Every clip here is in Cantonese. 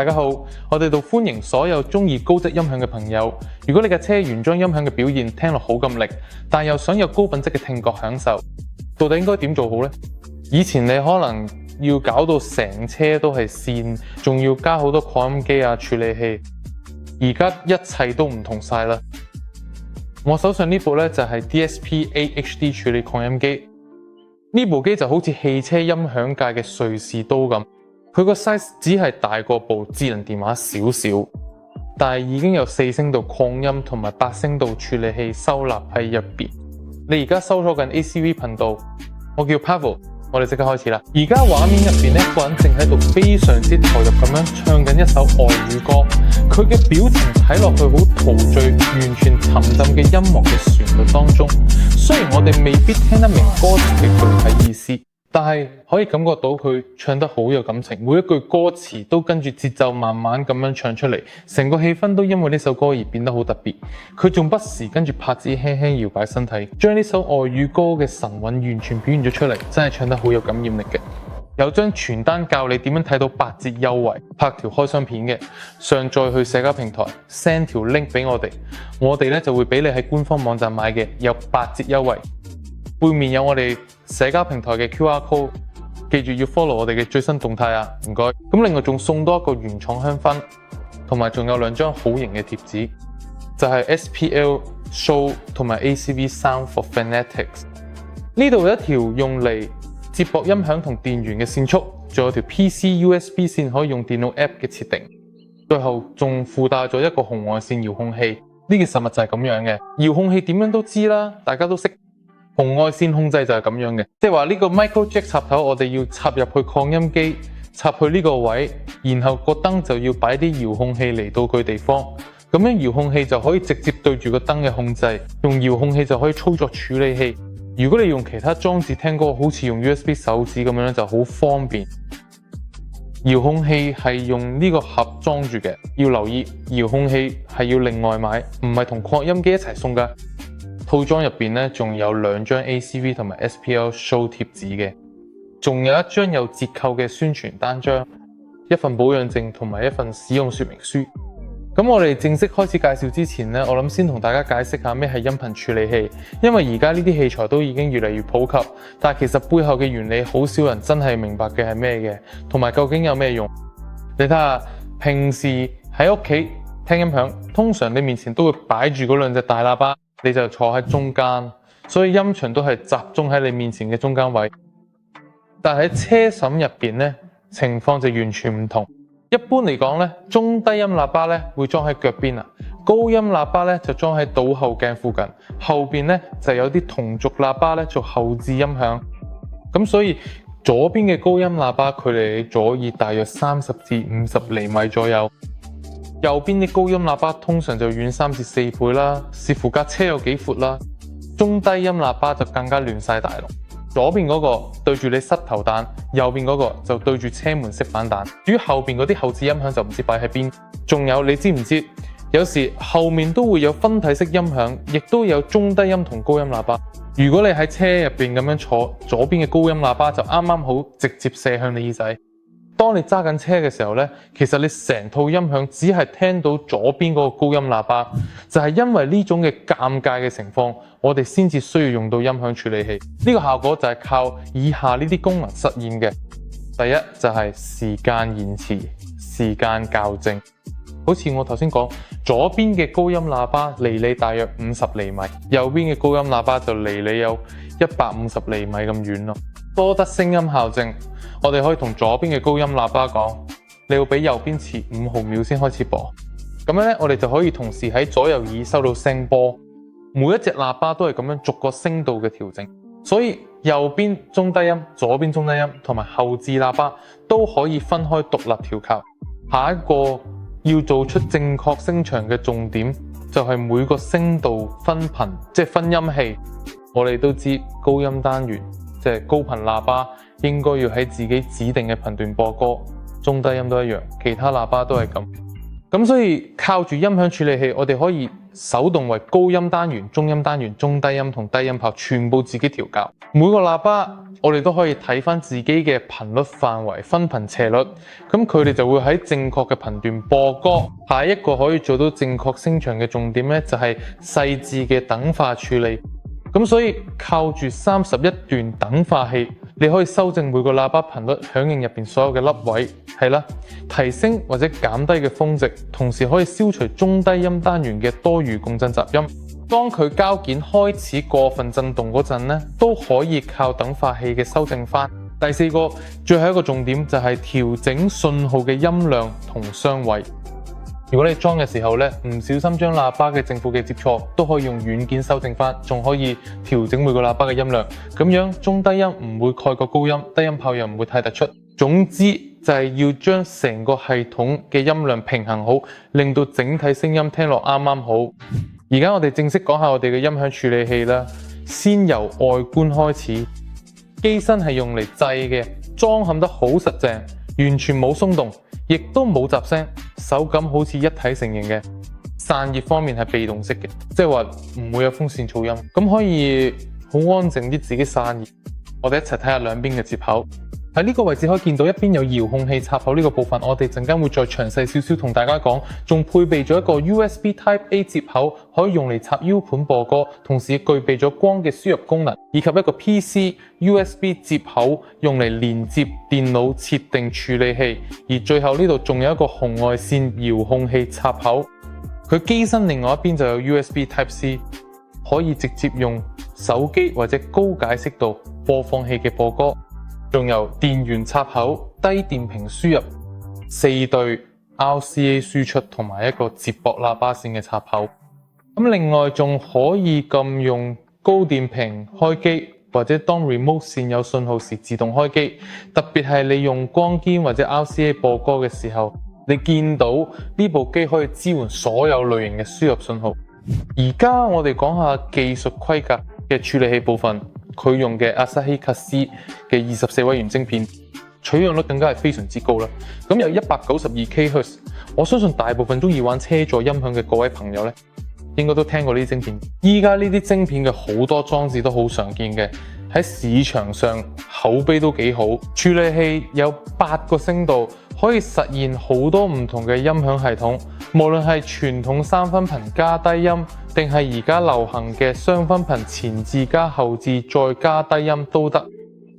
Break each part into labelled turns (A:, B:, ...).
A: 大家好，我哋度歡迎所有中意高質音響嘅朋友。如果你嘅車原裝音響嘅表現聽落好咁力，但又想有高品質嘅聽覺享受，到底應該點做好呢？以前你可能要搞到成車都係線，仲要加好多擴音機啊、處理器，而家一切都唔同晒啦。我手上呢部呢，就係 DSP-8 HD 處理擴音機，呢部機就好似汽車音響界嘅瑞士刀咁。佢個 size 只係大過部智能電話少少，但係已經有4聲道擴音同埋8聲道處理器收納喺入邊。你而家收咗緊 ACV 頻道，我叫 Pavel， 我哋即刻開始啦。而家畫面入邊一個人正喺度非常之投入咁樣唱緊一首外語歌，佢嘅表情睇落去好陶醉，完全沉浸嘅音樂嘅旋律當中。雖然我哋未必聽得明歌詞嘅具體意思，但係可以感覺到佢唱得好有感情，每一句歌詞都跟住節奏慢慢咁樣唱出嚟，成個氣氛都因為呢首歌而變得好特別。佢仲不時跟住拍子輕輕搖擺身體，將呢首外語歌嘅神韻完全表現咗出嚟，真係唱得好有感染力嘅。有張傳單教你點樣睇到8折優惠，拍條開箱片嘅，上載去社交平台 send 條 link 俾我哋呢就會俾你喺官方網站買嘅有8折優惠。背面有我哋社交平台嘅 QR code， 記住要 follow 我哋嘅最新動態啊，唔該。咁另外仲送多一個原廠香薰，同埋仲有2張好型嘅貼紙，就係 SPL Show 同埋 ACV Sound for Fanatics。呢度有一條用嚟接駁音響同電源嘅線束，仲有條 PC USB 線可以用電腦 App 嘅設定，最後仲附帶咗一個紅外線遙控器。呢件實物就係咁樣嘅，遙控器點樣都知啦，大家都識。紅外線控制就係咁樣嘅，即係話呢個 micro jack 插頭我哋要插入去擴音機，插去呢個位，然後個燈就要擺啲遙控器嚟到佢地方，咁樣遙控器就可以直接對住個燈嘅控制，用遙控器就可以操作處理器。如果你用其他裝置聽歌，好似用 USB 手指咁樣就好方便。遙控器係用呢個盒裝住嘅，要留意遙控器係要另外買，唔係同擴音機一齊送㗎。套裝入邊咧，仲有2張 ACV 同埋 SPL Show 貼紙嘅，仲有1張有折扣嘅宣傳單張，一份保養證同埋一份使用說明書。咁我哋正式開始介紹之前咧，我諗先同大家解釋下咩係音頻處理器，因為而家呢啲器材都已經越嚟越普及，但係其實背後嘅原理好少人真係明白嘅係咩嘅，同埋究竟有咩用。你睇下，平時喺屋企聽音響，通常你面前都會擺住嗰2隻大喇叭。你就坐喺中間，所以音場都係集中喺你面前嘅中間位。但喺車審入邊咧，情況就完全唔同。一般嚟講咧，中低音喇叭咧會裝喺腳邊啊，高音喇叭咧就裝喺倒後鏡附近，後邊咧就有啲同軸喇叭咧做後置音響。咁所以左邊嘅高音喇叭距離左耳大約30至50厘米左右。右邊啲高音喇叭通常就遠3至4倍啦，視乎架車有幾闊啦。中低音喇叭就更加亂晒大龍，左邊嗰個對住你膝頭彈，右邊嗰個就對住車門色板彈。至於後邊嗰啲後置音響就唔知擺喺邊。仲有你知唔知？有時後面都會有分體式音響，亦都有中低音同高音喇叭。如果你喺車入邊咁樣坐，左邊嘅高音喇叭就啱啱好直接射向你耳仔。當你揸緊車嘅時候呢，其實你成套音響只係聽到左邊嗰個高音喇叭，就係因為呢種嘅尷尬嘅情況，我哋先至需要用到音響處理器。呢個效果就係靠以下呢啲功能實現嘅。第一就係時間延遲、時間校正。好似我頭先講，左邊嘅高音喇叭離你大約50厘米，右邊嘅高音喇叭就離你有150厘米咁遠咯。多得聲音校正，我哋可以同左邊嘅高音喇叭講，你要比右邊遲5毫秒先開始播。咁樣咧，我哋就可以同時喺左右耳收到聲波。每一隻喇叭都係咁樣逐個聲道嘅調整，所以右邊中低音、左邊中低音同埋後置喇叭都可以分開獨立調校。下一個要做出正確聲場嘅重點，就係每個聲道分頻，即係分音器。我哋都知高音單元，即係高頻喇叭應該要喺自己指定嘅頻段播歌，中低音都一樣，其他喇叭都係咁。咁所以靠住音響處理器，我哋可以手動為高音單元、中音單元、中低音同低音炮全部自己調校。每個喇叭我哋都可以睇返自己嘅頻率範圍、分頻斜率，咁佢哋就會喺正確嘅頻段播歌。下一個可以做到正確聲場嘅重點呢，就係細緻嘅等化處理。咁所以靠住31段等化器，你可以修正每個喇叭頻率響應入邊所有嘅粒位，係啦，提升或者減低嘅峰值，同時可以消除中低音單元嘅多餘共振雜音。當佢膠件開始過分震動嗰陣咧，都可以靠等化器嘅修正翻。第四個，最後一個重點就係調整信號嘅音量同相位。如果你裝嘅時候咧，唔小心將喇叭嘅正負極接錯，都可以用軟件修正翻，仲可以調整每個喇叭嘅音量，咁樣中低音唔會蓋過高音，低音炮又唔會太突出。總之就係要將成個系統嘅音量平衡好，令到整體聲音聽落啱啱好。而家我哋正式講下我哋嘅音響處理器啦，先由外觀開始。機身係用嚟製嘅，裝嵌得好實淨，完全冇鬆動，亦都冇雜聲，手感好似一體成型嘅。散熱方面係被動式嘅，即係話唔會有風扇噪音，咁可以好安靜啲自己散熱。我哋一齊睇下兩邊嘅接口。喺呢個位置可以見到一邊有遙控器插口呢個部分，我哋陣間會再詳細少少同大家講，仲配備咗一個 USB Type A 接口，可以用嚟插 U 盤播歌，同時具備咗光嘅輸入功能，以及一個 PC USB 接口用嚟連接電腦設定處理器，而最後呢度仲有一個紅外線遙控器插口。佢機身另外一邊就有 USB Type C， 可以直接用手機或者高解析度播放器嘅播歌。仲有電源插口、低電平輸入、4對 RCA 輸出同埋一個接駁喇叭線嘅插口。咁另外仲可以撳用高電平開機，或者當 remote 線有信號時自動開機。特別係你用光纖或者 RCA 播歌嘅時候，你見到呢部機可以支援所有類型嘅輸入信號。而家我哋講下技術規格嘅處理器部分。佢用嘅 Asahi Kasei 嘅24位元晶片，取樣率更加係非常之高啦。咁有192 kHz， 我相信大部分中意玩車載音響嘅各位朋友咧，應該都聽過呢啲晶片。依家呢啲晶片嘅好多裝置都好常見嘅，喺市場上口碑都幾好。處理器有8個聲道，可以實現好多唔同嘅音響系統，無論係傳統3分頻加低音，定係而家流行嘅雙分頻前置加後置再加低音都得。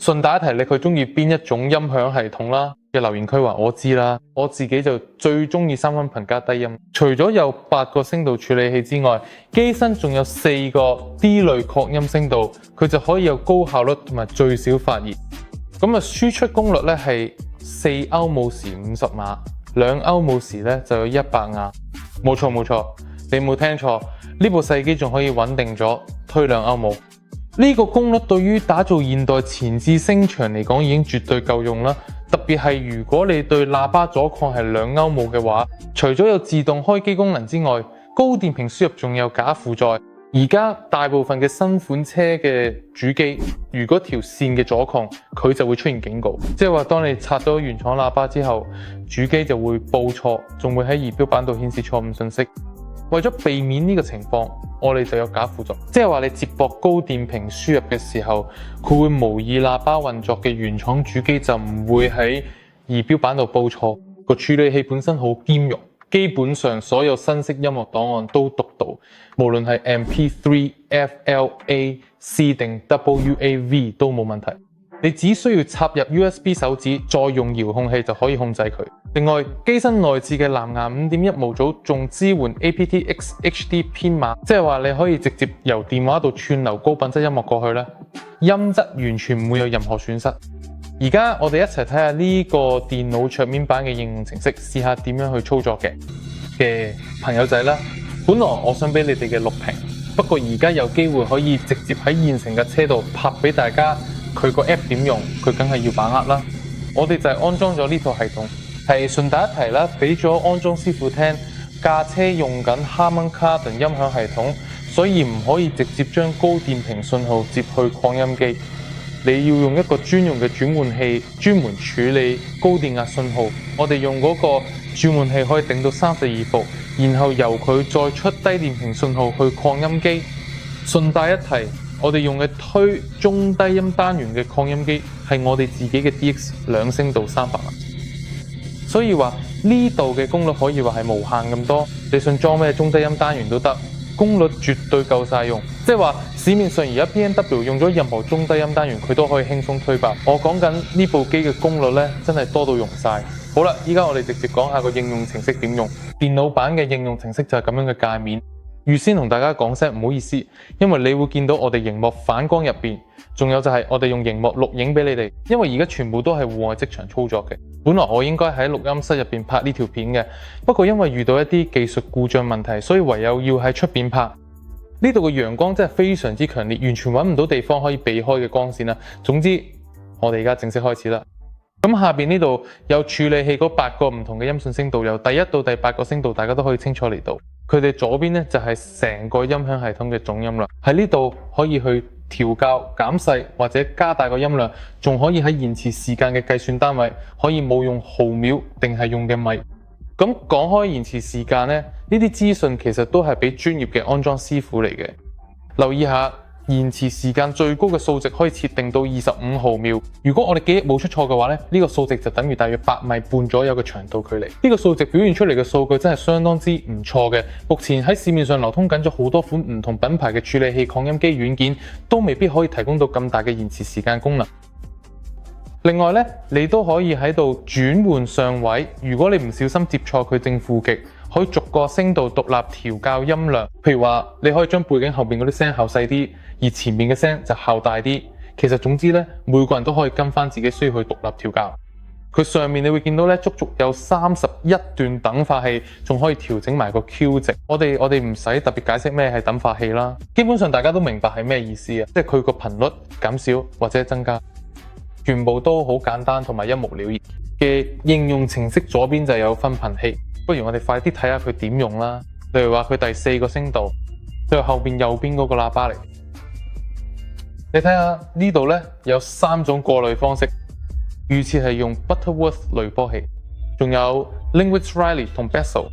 A: 順帶一提，你佢中意邊一種音響系統啦？嘅留言區話我知啦，我自己就最中意3分頻加低音。除咗有8個聲道處理器之外，機身仲有4個 D 類擴音聲道，佢就可以有高效率同埋最少發熱。咁啊，輸出功率咧係4歐姆時50碼，2歐姆時咧就有100瓦。冇錯，你冇聽錯。呢部細機仲可以穩定咗推2歐姆，呢個功率對於打造現代前置聲場嚟講已經絕對夠用啦。特別係如果你對喇叭阻抗係2歐姆嘅話，除咗有自動開機功能之外，高電平輸入仲有假負載。而家大部分嘅新款車嘅主機，如果條線嘅阻抗，佢就會出現警告，即係話當你拆咗原廠喇叭之後，主機就會報錯，仲會喺儀表板度顯示錯誤信息。為咗避免呢個情況，我哋就有假輔助，即係話你接駁高電平輸入嘅時候，佢會模擬喇叭運作嘅原廠主機就唔會喺儀表板度報錯。個處理器本身好兼容，基本上所有新式音樂檔案都讀到，無論係 MP3、FLAC 定 WAV 都冇問題。你只需要插入 USB 手指，再用遙控器就可以控制佢。另外，機身內置嘅藍牙 5.1 模組仲支援 aptX HD 編碼，即係話你可以直接由電話度串流高品質音樂過去咧，音質完全唔會有任何損失。而家我哋一齊睇下呢個電腦桌面版嘅應用程式，試下點樣去操作嘅朋友仔啦。本來我想俾你哋嘅錄屏，不過而家有機會可以直接喺現成嘅車度拍俾大家。佢個 app 點用，佢梗係要把握啦。我哋就係安裝咗呢套系統，係順帶一提啦，俾咗安裝師傅聽，架車用緊 Harman Kardon 音響系統，所以唔可以直接將高電平信號接去擴音機。你要用一個專用嘅轉換器專門處理高電壓信號。我哋用嗰個轉換器可以頂到32伏，然後由佢再出低電平信號去擴音機。順帶一提，我哋用嘅推中低音單元嘅擴音機係我哋自己嘅 DX 2聲道300萬，所以話呢度嘅功率可以話係無限咁多，你想裝咩中低音單元都得，功率絕對夠晒用。即係話市面上而家 BMW 用咗任何中低音單元，佢都可以輕鬆推爆。我講緊呢部機嘅功率呢，真係多到用晒。好啦，依家我哋直接講下個應用程式點用。電腦版嘅應用程式就係咁樣嘅界面。預先同大家講聲唔好意思，因為你會見到我哋熒幕反光入邊，仲有就係我哋用熒幕錄影俾你哋，因為而家全部都係戶外即場操作嘅。本來我應該喺錄音室入邊拍呢條片嘅，不過因為遇到一啲技術故障問題，所以唯有要喺出邊拍。呢度嘅陽光真係非常之強烈，完全揾唔到地方可以避開嘅光線啦。總之，我哋而家正式開始啦。咁下邊呢度有處理器嗰8個唔同嘅音訊聲道，由第1到第8個聲道，大家都可以清楚嚟到。佢哋左邊呢就係成個音響系統嘅總音量，喺呢度可以去調校、減細或者加大個音量，仲可以喺延遲時間嘅計算單位，可以冇用毫秒定係用嘅米。咁講開延遲時間呢，呢啲資訊其實都係俾專業嘅安裝師傅嚟嘅。留意下。延遲時間最高嘅數值可以設定到25毫秒。如果我哋記憶冇出錯嘅話咧，呢個數值就等於大約8米半左右嘅長度距離。呢個數值表現出嚟嘅數據真係相當之唔錯嘅。目前喺市面上流通緊咗好多款唔同品牌嘅處理器擴音機軟件，都未必可以提供到咁大嘅延遲時間功能。另外咧，你都可以喺度轉換上位。如果你唔小心接錯佢正負極，可以逐個聲道獨立調校音量。譬如話，你可以將背景後邊嗰啲聲校細啲，而前面嘅聲就校大啲。其實總之咧，每個人都可以跟翻自己需要去獨立調校。佢上面你會見到咧，足足有31段等化器，仲可以調整埋個 Q 值。我哋唔使特別解釋咩係等化器啦，基本上大家都明白係咩意思啊，即係佢個頻率減少或者增加。全部都好簡單同埋一目了然嘅應用程式。左邊就有分頻器，不如我哋快啲睇下佢點用啦。例如話佢第4個聲道，最後邊右邊嗰個喇叭嚟。你睇下呢度咧有3種過濾方式，預設係用 Butterworth 濾波器，仲有 Linkwitz Riley 同 Bessel。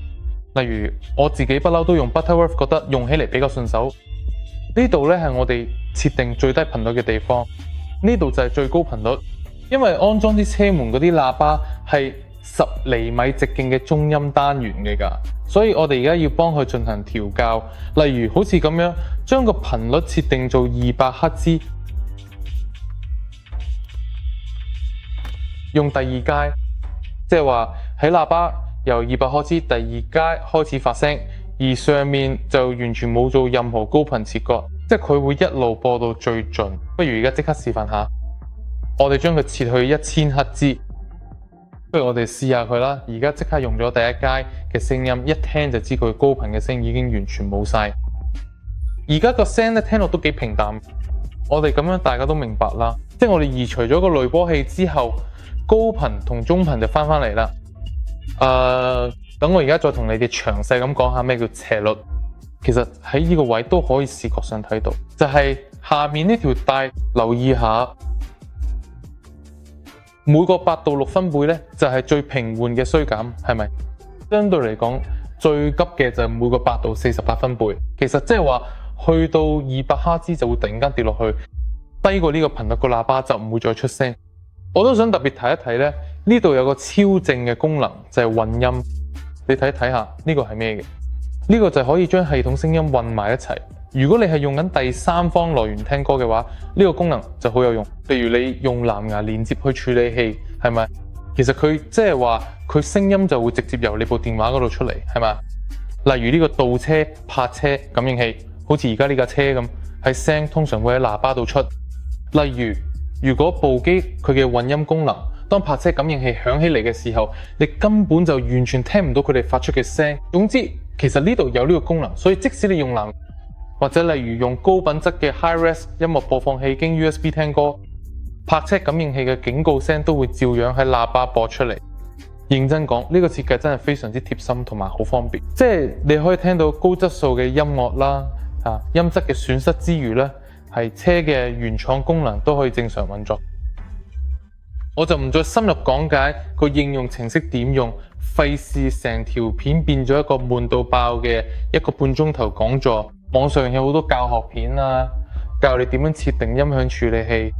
A: 例如我自己不嬲都用 Butterworth，覺得用起嚟比較順手。呢度咧係我哋設定最低頻率嘅地方。呢度就係最高頻率，因為安裝啲車門嗰啲喇叭係10厘米直徑嘅中音單元嚟㗎，所以我哋而家要幫佢進行調校。例如好似咁樣，將個頻率設定做200赫茲，用第2階，即係話喺喇叭由200赫茲第2階開始發聲，而上面就完全冇做任何高頻切割。即係佢會一路播到最盡。不如而家即刻示範下，我哋將佢切去1000赫茲。不如我哋試下佢啦。而家即刻用咗第1階嘅聲音，一聽就知佢高頻嘅聲已經完全冇晒。而家個聲咧聽落都幾平淡。我哋咁樣大家都明白啦。即係我哋移除咗個濾波器之後，高頻同中頻就翻嚟啦。等我而家再同你哋詳細咁講下咩叫斜率。其實喺呢個位都可以視覺上睇到，就係下面呢條帶，留意下每個8到6分貝咧，就係最平緩嘅衰減，係咪？相對嚟講，最急嘅就係每個8到48分貝。其實即係話去到200赫茲就會突然間跌落去，低過呢個頻率個喇叭就唔會再出聲。我都想特別提一提咧，呢度有個超正嘅功能，就係混音。你睇下呢個係咩嘅？呢個就可以將系統聲音混埋一齊。如果你係用緊第3方來源聽歌嘅話，呢個功能就好有用。例如你用藍牙連接去處理器，係咪？其實佢即係話佢聲音就會直接由你部電話嗰度出嚟，係咪？例如呢個倒車、泊車感應器，好似而家呢架車咁，係聲通常會喺喇叭度出。例如果部機佢嘅混音功能，當泊車感應器響起嚟嘅時候，你根本就完全聽唔到佢哋發出嘅聲。總之，其實呢度有呢個功能，所以即使你用藍，或者例如用高品質嘅 Hi-Res 音樂播放器經 USB 聽歌，泊車感應器嘅警告聲都會照樣喺喇叭播出嚟。認真講，呢個設計真係非常之貼心同埋好方便，即係你可以聽到高質素嘅音樂啦，音質嘅損失之餘呢，係車嘅原廠功能都可以正常運作。我就唔再深入講解個應用程式點用，費事成條片變咗一個悶到爆嘅1個半鐘頭講座。網上有好多教學片啊，教你點樣設定音響處理器。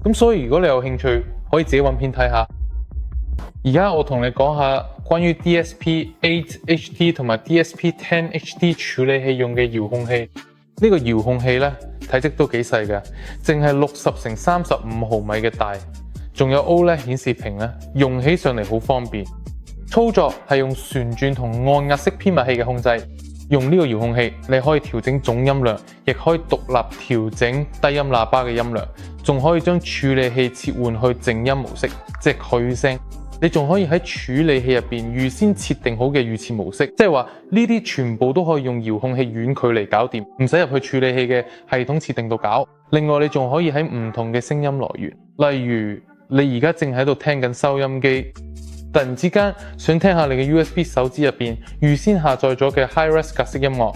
A: 咁所以如果你有興趣，可以自己揾片睇下。而家我同你講下關於 DSP-8HD 同埋 DSP-10HD 處理器用嘅遙控器。呢個遙控器呢，體積都幾細嘅，淨係60×35毫米嘅大，仲有 OLED 顯示屏咧，用起上嚟好方便。操作係用旋轉同按壓式編密器嘅控制。用呢個遙控器，你可以調整總音量，亦可以獨立調整低音喇叭嘅音量，仲可以將處理器切換去靜音模式，即係去聲。你仲可以喺處理器入邊預先設定好嘅預設模式，即係話呢啲全部都可以用遙控器遠距離搞掂，唔使入去處理器嘅系統設定度搞。另外，你仲可以喺唔同嘅聲音來源，例如你而家正喺度聽緊收音機，突然之間想聽下你嘅 USB 手指入邊預先下載咗嘅 Hi-Res 格式音樂，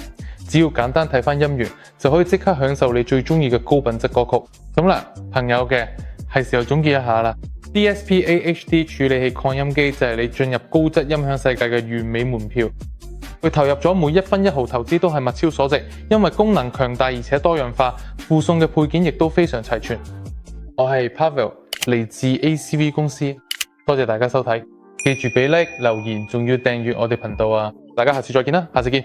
A: 只要簡單睇翻音源，就可以即刻享受你最中意嘅高品質歌曲。咁啦，朋友嘅係時候總結一下啦。DSP-8HD 處理器擴音機就係你進入高質音響世界嘅完美門票。佢投入咗每1分1毫投資都係物超所值，因為功能強大而且多樣化，附送嘅配件亦都非常齊全。我係 Pavel， 嚟自 ACV 公司，多謝大家收睇。記住俾 like 留言，仲要訂閱我哋頻道啊！大家下次再見啦，下次見。